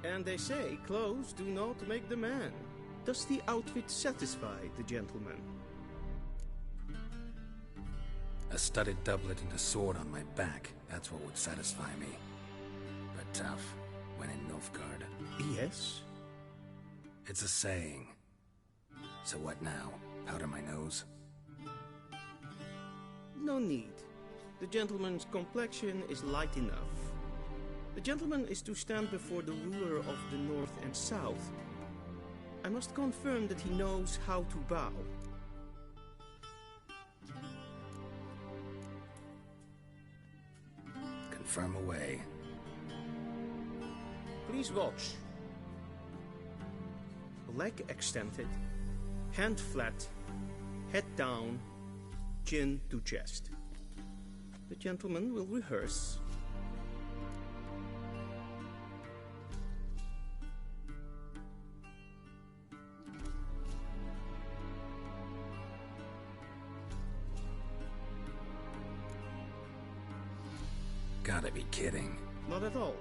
And they say clothes do not make the man. Does the outfit satisfy the gentleman? A studded doublet and a sword on my back, that's what would satisfy me. But tough, when in Nilfgaard. Yes? It's a saying. So what now? Powder my nose? No need. The gentleman's complexion is light enough. The gentleman is to stand before the ruler of the North and South. I must confirm that he knows how to bow. Confirm away. Please watch. Leg extended, hand flat, head down, chin to chest. The gentleman will rehearse. Gotta be kidding. Not at all.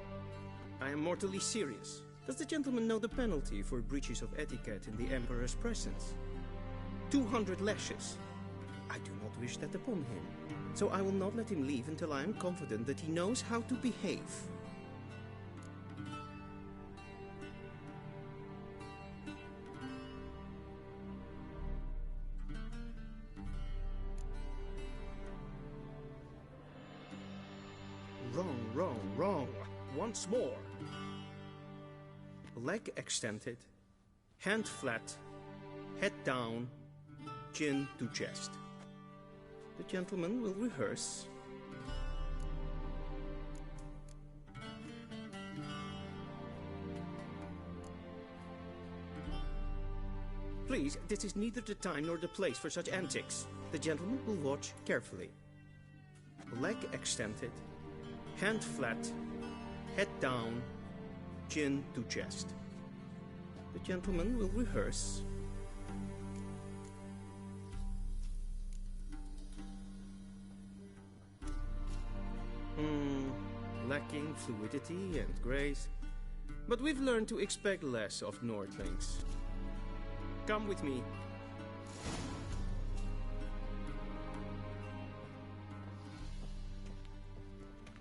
I am mortally serious. Does the gentleman know the penalty for breaches of etiquette in the Emperor's presence? 200 lashes. I do not wish that upon him, so I will not let him leave until I am confident that he knows how to behave. Wrong. Once more. Leg extended, hand flat, head down, chin to chest. The gentleman will rehearse. Please, this is neither the time nor the place for such antics. The gentleman will watch carefully. Leg extended, hand flat, head down, chin to chest. The gentleman will rehearse. Lacking fluidity and grace. But we've learned to expect less of Nordlings. Come with me.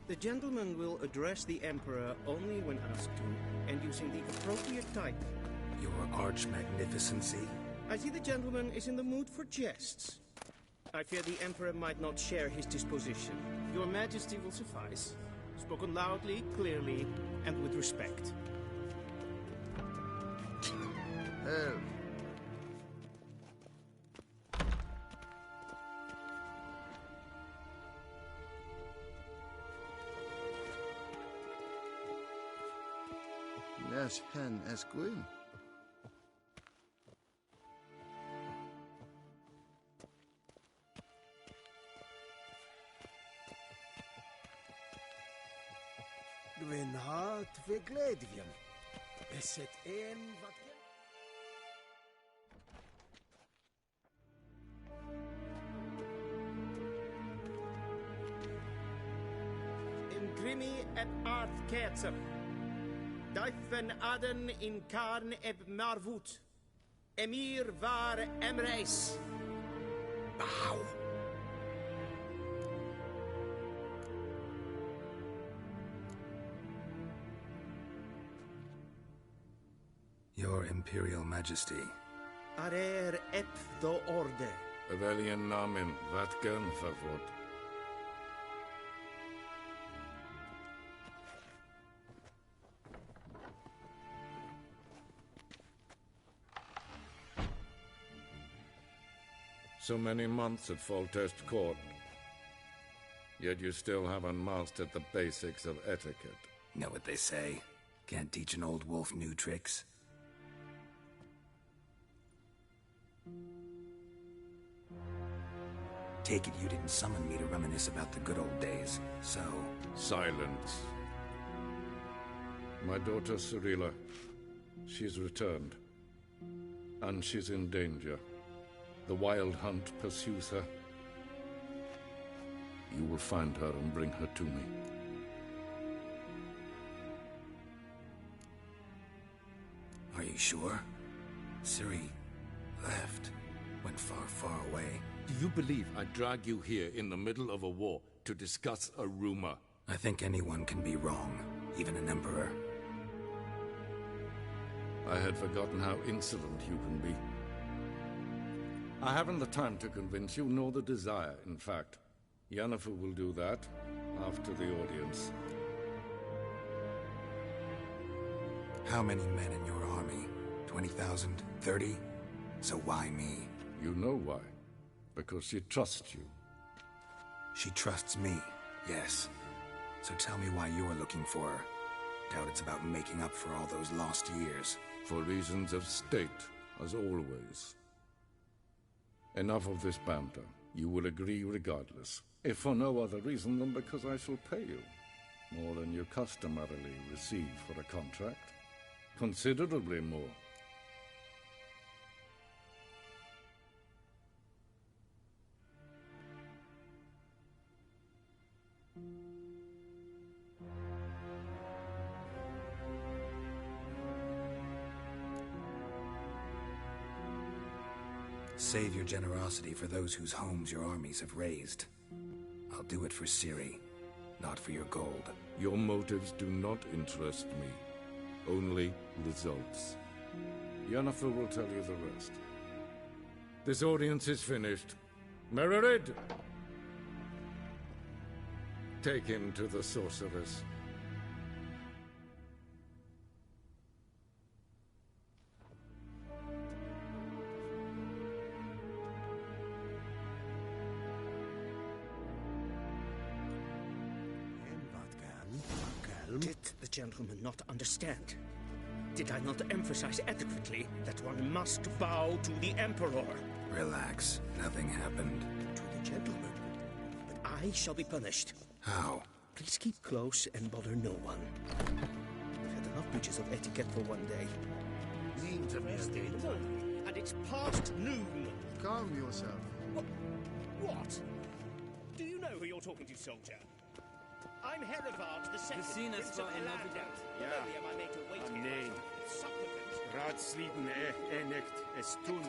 The gentleman will address the Emperor only when asked to, and using the appropriate type. Your Arch-Magnificency? I see the gentleman is in the mood for jests. I fear the Emperor might not share his disposition. Your Majesty will suffice. Spoken loudly, clearly, and with respect. Hell. LEZ GoOoOo. Gwyn hart fe gledfiam. Beset een wat... In grimi et art ketzer. Duiven aden in karn eb marvoet. Emir var emreis. Bow! Your Imperial Majesty. Arer ep do orde. Rebellion namen, Vatgen vervot. So many months at Foltest Court. Yet you still haven't mastered the basics of etiquette. Know what they say? Can't teach an old wolf new tricks. Take it you didn't summon me to reminisce about the good old days, so... Silence. My daughter Cyrilla, she's returned. And she's in danger. The Wild Hunt pursues her. You will find her and bring her to me. Are you sure? Ciri left. Went far, far away. Do you believe I drag you here in the middle of a war to discuss a rumor? I think anyone can be wrong, even an emperor. I had forgotten how insolent you can be. I haven't the time to convince you, nor the desire, in fact. Yennefer will do that after the audience. How many men in your army? 20,000? 30? So why me? You know why. Because she trusts you. She trusts me, yes. So tell me why you're looking for her. Doubt it's about making up for all those lost years. For reasons of state, as always. Enough of this banter. You will agree regardless. If for no other reason than because I shall pay you. More than you customarily receive for a contract. Considerably more. Save your generosity for those whose homes your armies have razed. I'll do it for Ciri, not for your gold. Your motives do not interest me. Only results. Yennefer will tell you the rest. This audience is finished. Mererid! Take him to the sorceress. Did the gentleman not understand? Did I not emphasize adequately that one must bow to the Emperor? Relax. Nothing happened. To the gentleman. But I shall be punished. How? Please keep close and bother no one. I've had enough breaches of etiquette for one day. And it's past noon. Calm yourself. What? Do you know who you're talking to, soldier? I'm Herivard the Second, Prince of Alandel. Ja. Nee. Ratslieden nicht es tun.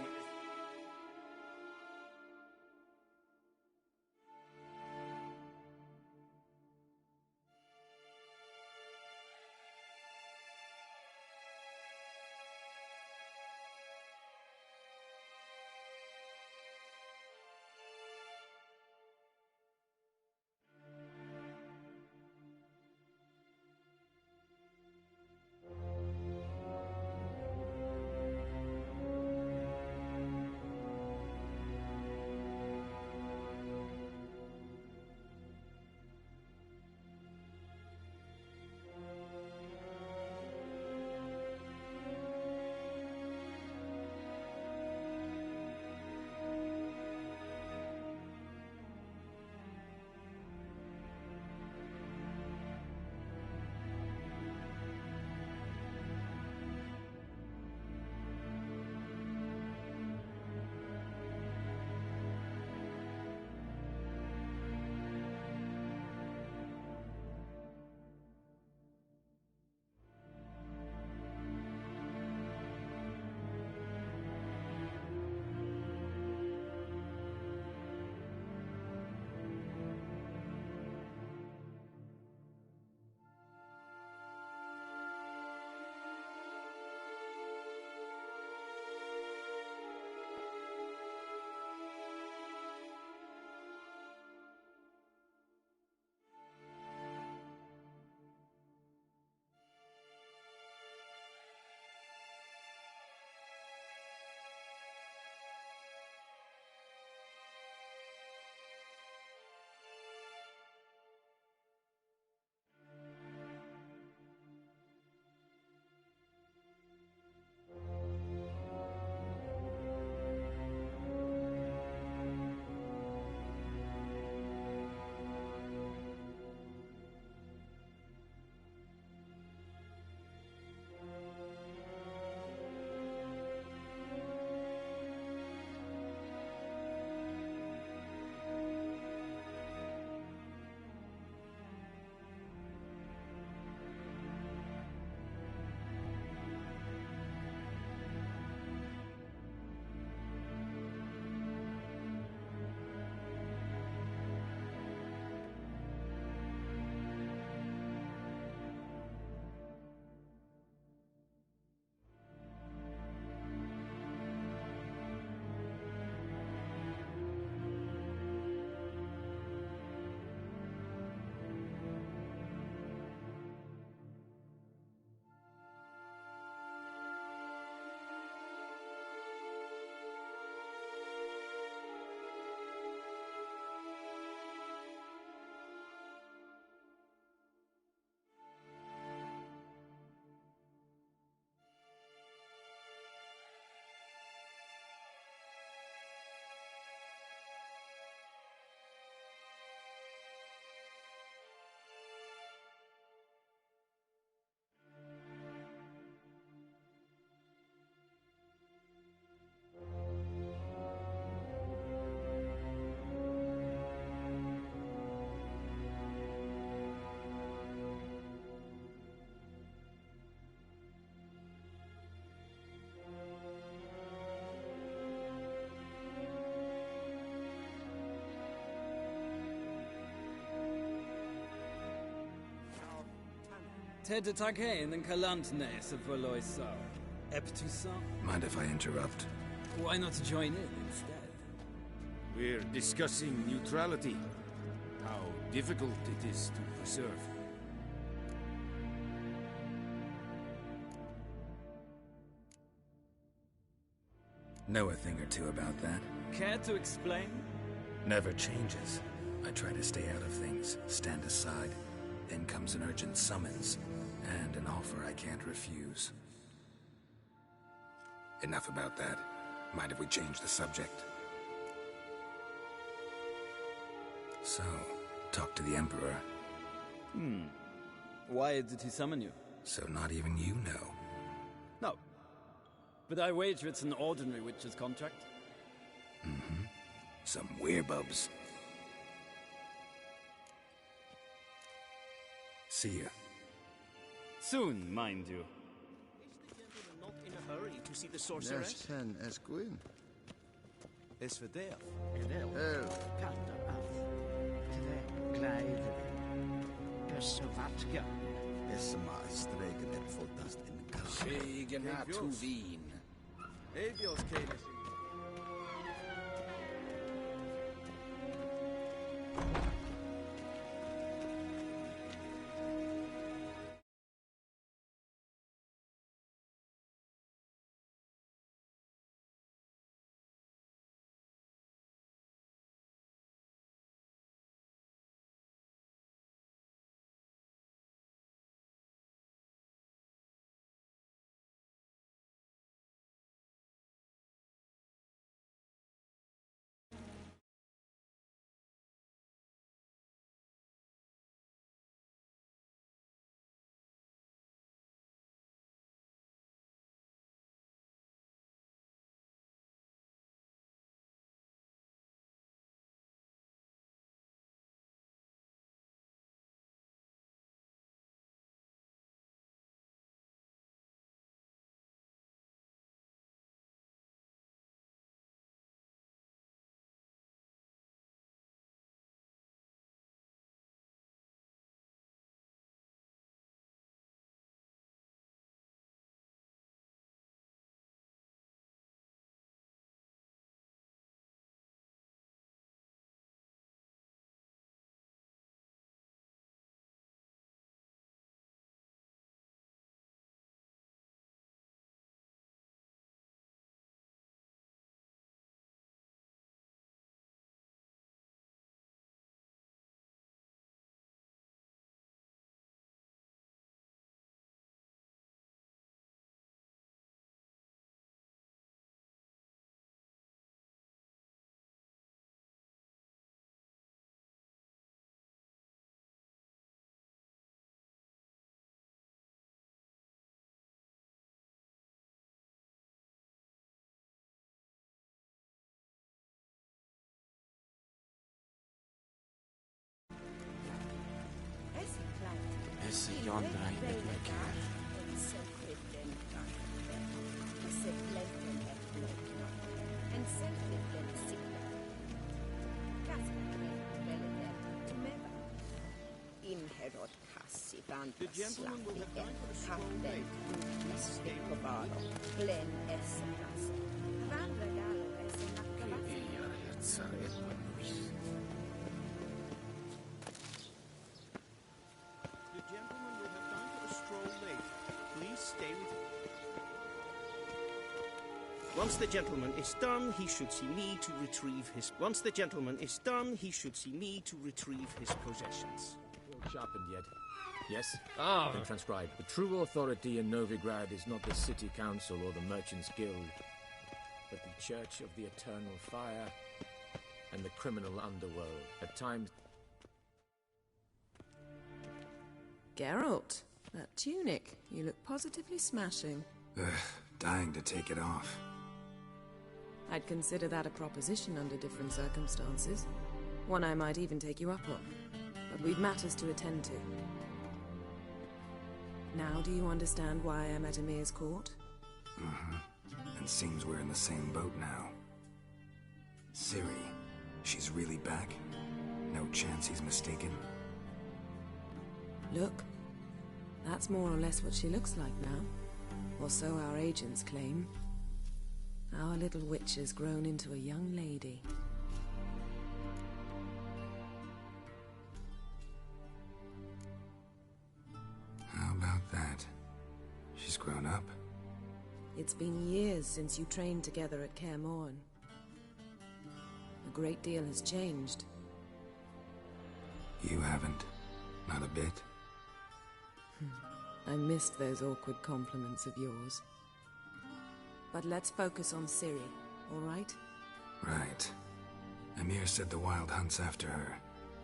Ted Takein and Kalantne se Voloisa. Eptusa? Mind if I interrupt? Why not join in instead? We're discussing neutrality. How difficult it is to preserve. Know a thing or two about that? Care to explain? Never changes. I try to stay out of things, stand aside. Then comes an urgent summons, and an offer I can't refuse. Enough about that. Mind if we change the subject? So, talk to the Emperor. Why did he summon you? So not even you know. No. But I wager it's an ordinary witch's contract. Some werebubs. See ya. Soon, mind you. Is the gentleman not in a hurry to see the Les sorceress? GoOoOo. Gwyn. Es verderf. Hel. Katter af. Tre kleider. Össevatga. Esma streken et voltast in de kast. Segena Tuvin. Ebios Kalish. Es yondra in The gentleman will have time for a stroll late. Please stay with me. Once the gentleman is done, he should see me to retrieve his... Once the gentleman is done, he should see me to retrieve his possessions. Sharpened yet? Yes? Then transcribe. The true authority in Novigrad is not the city council or the merchants' guild, but the Church of the Eternal Fire and the criminal underworld. At times... Geralt, that tunic. You look positively smashing. Dying to take it off. I'd consider that a proposition under different circumstances. One I might even take you up on. But we've matters to attend to. Now do you understand why I'm at Emir's court? And seems we're in the same boat now. Ciri, she's really back? No chance he's mistaken? Look, That's more or less what she looks like now. Or so our agents claim. Our little witch has grown into a young lady. How about that? She's grown up? It's been years since you trained together at Kaer Morhen. A great deal has changed. You haven't. Not a bit. I missed those awkward compliments of yours. But let's focus on Ciri, all right? Right. Emir said the Wild Hunt's after her.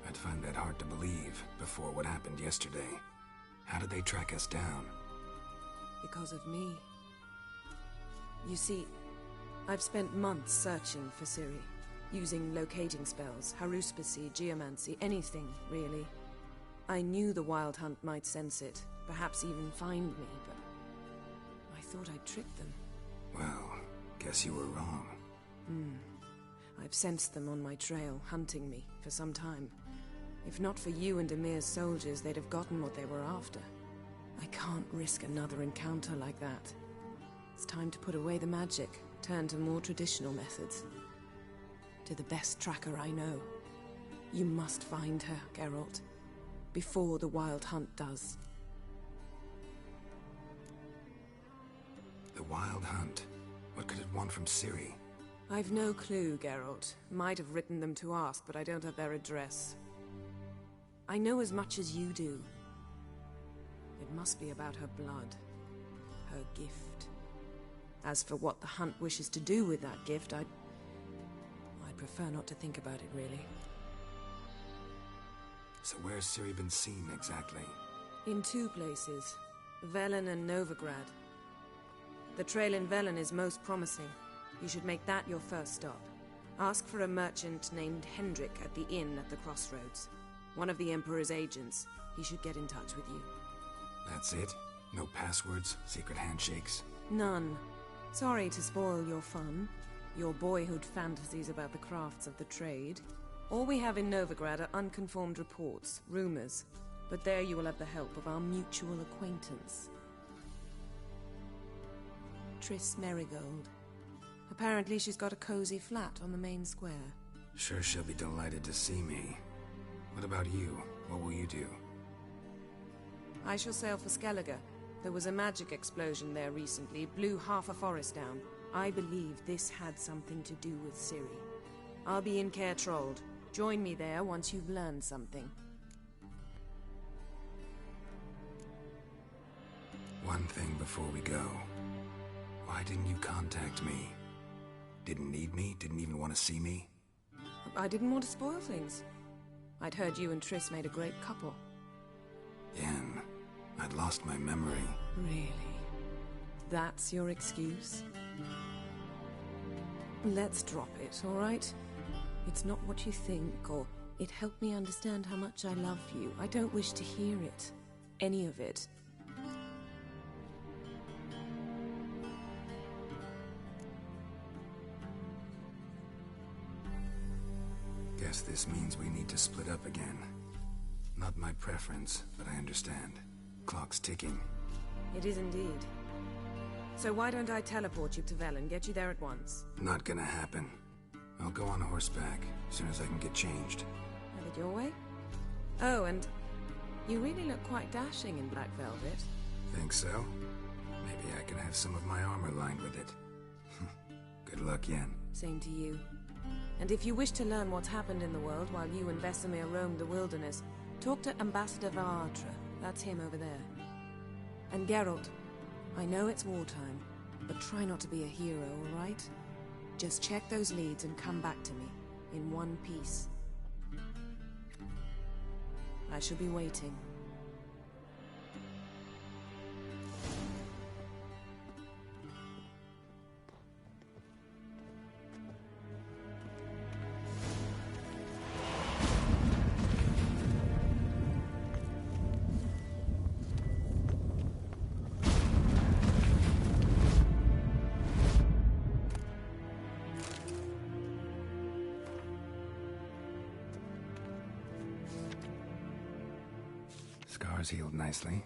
I'd find that hard to believe before what happened yesterday. How did they track us down? Because of me. You see, I've spent months searching for Ciri, using locating spells, haruspicy, geomancy, anything, really. I knew the Wild Hunt might sense it, perhaps even find me, but I thought I'd tricked them. Well, guess you were wrong. I've sensed them on my trail, hunting me, for some time. If not for you and Emir's soldiers, they'd have gotten what they were after. I can't risk another encounter like that. It's time to put away the magic, turn to more traditional methods. To the best tracker I know. You must find her, Geralt. Before the Wild Hunt does. The Wild Hunt? What could it want from Ciri? I've no clue, Geralt. Might have written them to ask, but I don't have their address. I know as much as you do. It must be about her blood. Her gift. As for what the Hunt wishes to do with that gift, I'd prefer not to think about it, really. So where's Ciri been seen, exactly? In two places. Velen and Novigrad. The trail in Velen is most promising. You should make that your first stop. Ask for a merchant named Hendrik at the inn at the crossroads. One of the Emperor's agents. He should get in touch with you. That's it? No passwords, secret handshakes? None. Sorry to spoil your fun. Your boyhood fantasies about the crafts of the trade. All we have in Novigrad are unconfirmed reports, rumors. But there you will have the help of our mutual acquaintance. Triss Merigold. Apparently she's got a cozy flat on the main square. Sure she'll be delighted to see me. What about you? What will you do? I shall sail for Skellige. There was a magic explosion there recently, blew half a forest down. I believe this had something to do with Ciri. I'll be in Caer Trold. Join me there once you've learned something. One thing before we go. Why didn't you contact me? Didn't need me? Didn't even want to see me? I didn't want to spoil things. I'd heard you and Triss made a great couple. Yen, I'd lost my memory. Really? That's your excuse? Let's drop it, all right? It's not what you think, or it helped me understand how much I love you. I don't wish to hear it. Any of it. Guess this means we need to split up again. Not my preference, but I understand. Clock's ticking. It is indeed. So why don't I teleport you to Velen, get you there at once? Not gonna happen. I'll go on horseback, as soon as I can get changed. Have it your way? Oh, and you really look quite dashing in black velvet. Think so? Maybe I can have some of my armor lined with it. Good luck, Yen. Same to you. And if you wish to learn what's happened in the world while you and Vesemir roamed the wilderness, talk to Ambassador Varatra. That's him over there. And Geralt, I know it's wartime, but try not to be a hero, all right? Just check those leads and come back to me, in one piece. I shall be waiting. Scars healed nicely.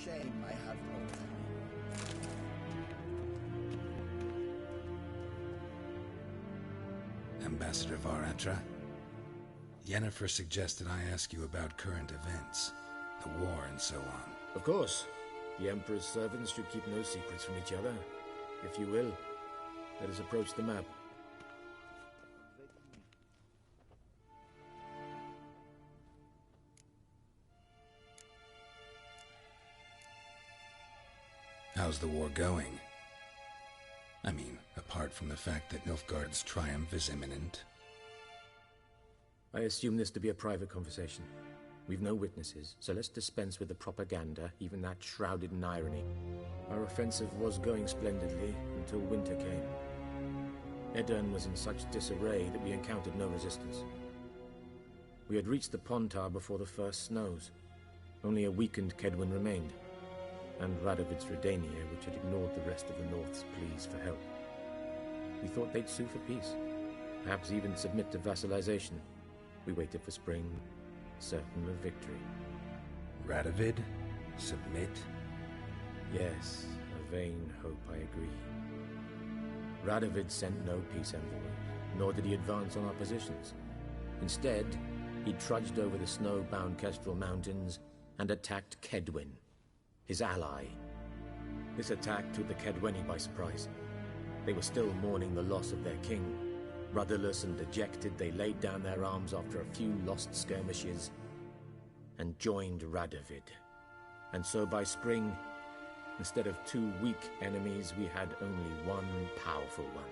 shame I have no time. Ambassador Varatra, Yennefer suggested I ask you about current events, the war and so on. Of course. The Emperor's servants should keep no secrets from each other. If you will, let us approach the map. How's the war going? I mean, apart from the fact that Nilfgaard's triumph is imminent. I assume this to be a private conversation. We've no witnesses, so let's dispense with the propaganda, even that shrouded in irony. Our offensive was going splendidly until winter came. Edirn was in such disarray that we encountered no resistance. We had reached the Pontar before the first snows. Only a weakened Kedwin remained, and Radovid's Redania, which had ignored the rest of the North's pleas for help. We thought they'd sue for peace, perhaps even submit to vassalization. We waited for spring, certain of victory. Radovid? Submit? Yes, a vain hope, I agree. Radovid sent no peace envoy, nor did he advance on our positions. Instead, he trudged over the snow-bound Kestrel Mountains and attacked Kedwin, his ally. This attack took the Kedweni by surprise. They were still mourning the loss of their king. Rudderless and dejected, they laid down their arms after a few lost skirmishes and joined Radovid. And so by spring, instead of 2 weak enemies, we had only one powerful one.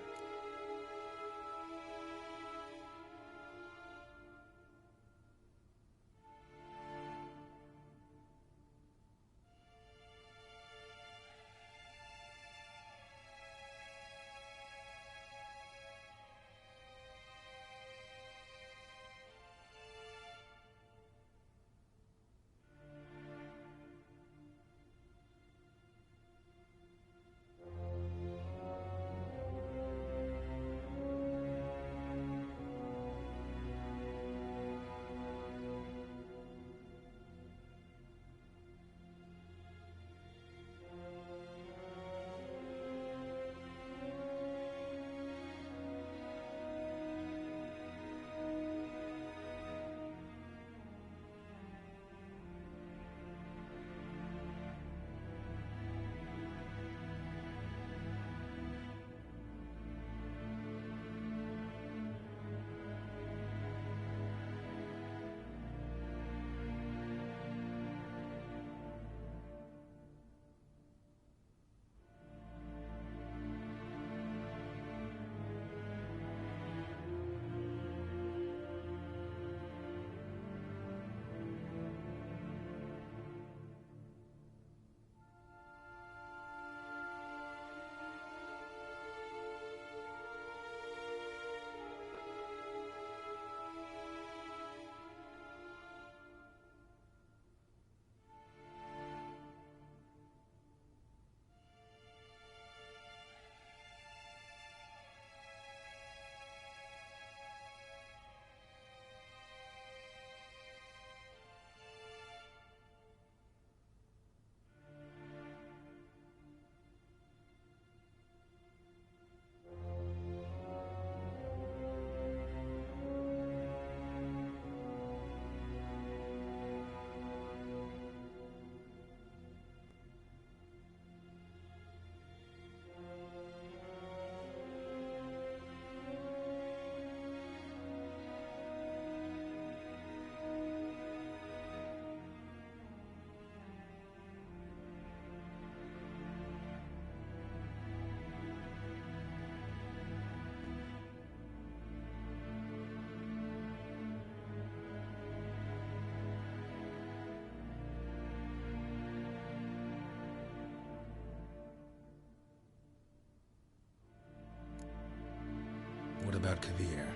What about Kavir?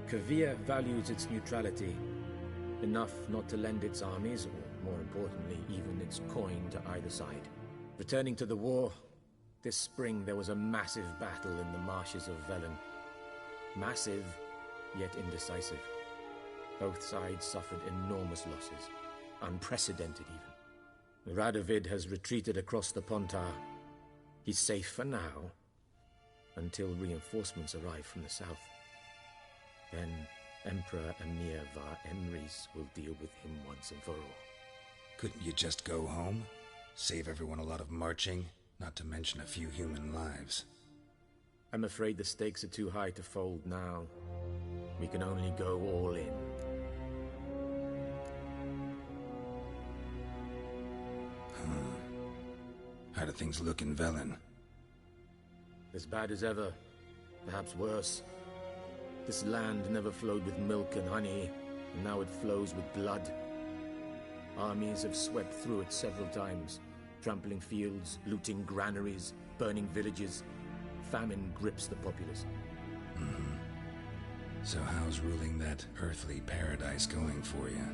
Kavir values its neutrality, enough not to lend its armies, or more importantly, even its coin to either side. Returning to the war, this spring there was a massive battle in the marshes of Velen. Massive, yet indecisive. Both sides suffered enormous losses, unprecedented even. Radovid has retreated across the Pontar. He's safe for now, until reinforcements arrive from the south. Then Emperor Emir var Emrys will deal with him once and for all. Couldn't you just go home? Save everyone a lot of marching, not to mention a few human lives. I'm afraid the stakes are too high to fold now. We can only go all in. How do things look in Velen? As bad as ever, perhaps worse. This land never flowed with milk and honey, and now it flows with blood. Armies have swept through it several times, trampling fields, looting granaries, burning villages. Famine grips the populace. So how's ruling that earthly paradise going for you?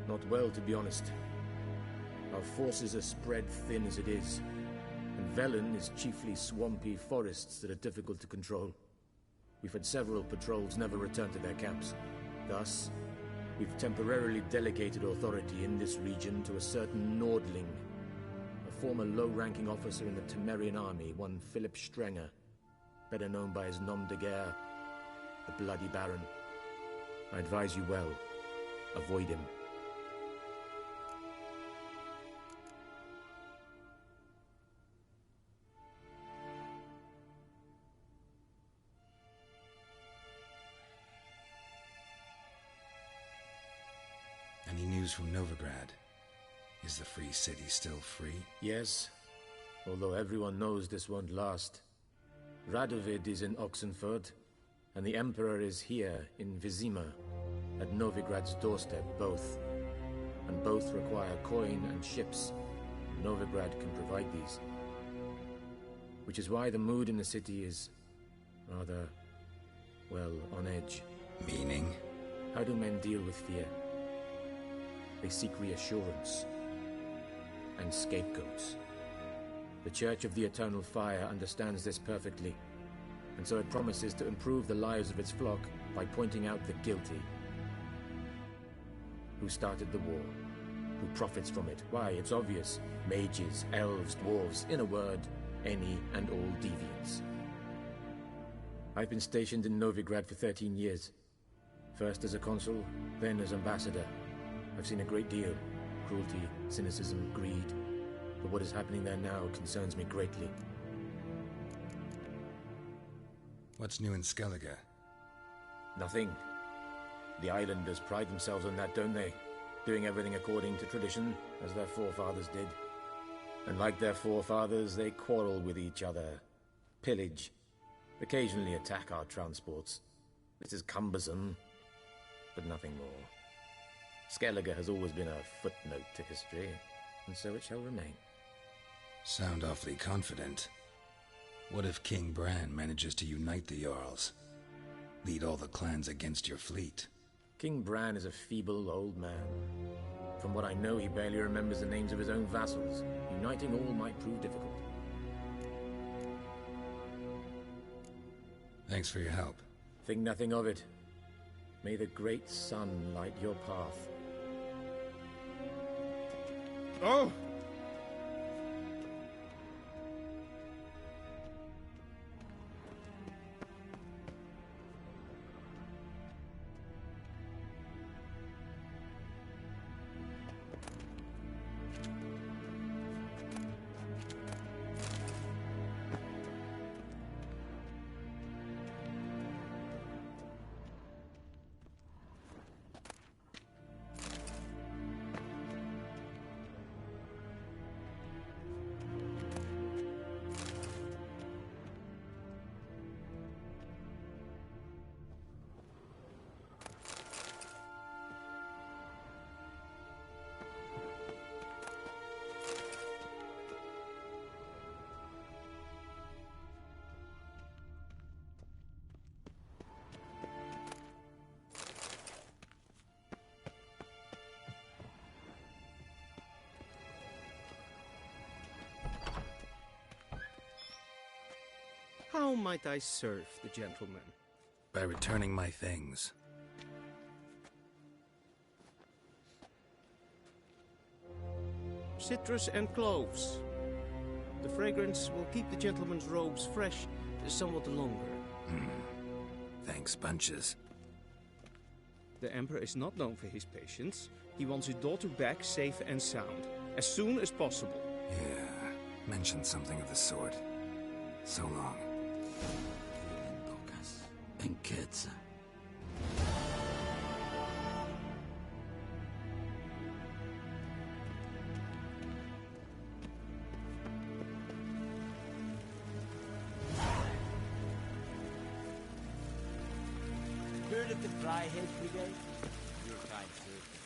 Not well, to be honest. Our forces are spread thin as it is, and Velen is chiefly swampy forests that are difficult to control. We've had several patrols never return to their camps. Thus, we've temporarily delegated authority in this region to a certain Nordling, a former low-ranking officer in the Temerian army, one Philip Strenger, better known by his nom de guerre, the Bloody Baron. I advise you well. Avoid him. Any news from Novigrad? Is the free city still free? Yes, although everyone knows this won't last. Radovid is in Oxenford, and the Emperor is here in Vizima, at Novigrad's doorstep, both. And both require coin and ships. Novigrad can provide these. Which is why the mood in the city is rather, well, on edge. Meaning? How do men deal with fear? They seek reassurance and scapegoats. The Church of the Eternal Fire understands this perfectly, and so it promises to improve the lives of its flock by pointing out the guilty. Who started the war? Who profits from it? Why, it's obvious. Mages, elves, dwarves, in a word, any and all deviants. I've been stationed in Novigrad for 13 years. First as a consul, then as ambassador. I've seen a great deal. Cruelty, cynicism, greed. But what is happening there now concerns me greatly. What's new in Skellige? Nothing. The islanders pride themselves on that, don't they? Doing everything according to tradition, as their forefathers did. And like their forefathers, they quarrel with each other. Pillage. Occasionally attack our transports. This is cumbersome, but nothing more. Skellige has always been a footnote to history, and so it shall remain. Sound awfully confident. What if King Bran manages to unite the Jarls? Lead all the clans against your fleet? King Bran is a feeble old man. From what I know, he barely remembers the names of his own vassals. Uniting all might prove difficult. Thanks for your help. Think nothing of it. May the great sun light your path. Oh! How might I serve the gentleman? By returning my things. citrus and cloves. The fragrance will keep the gentleman's robes fresh somewhat longer. Thanks, bunches. The Emperor is not known for his patience. He wants his daughter back safe and sound, as soon as possible. Yeah, mentioned something of the sort. So long. Enquete. Heard of the Dryhead Brigade? Your kind, sir.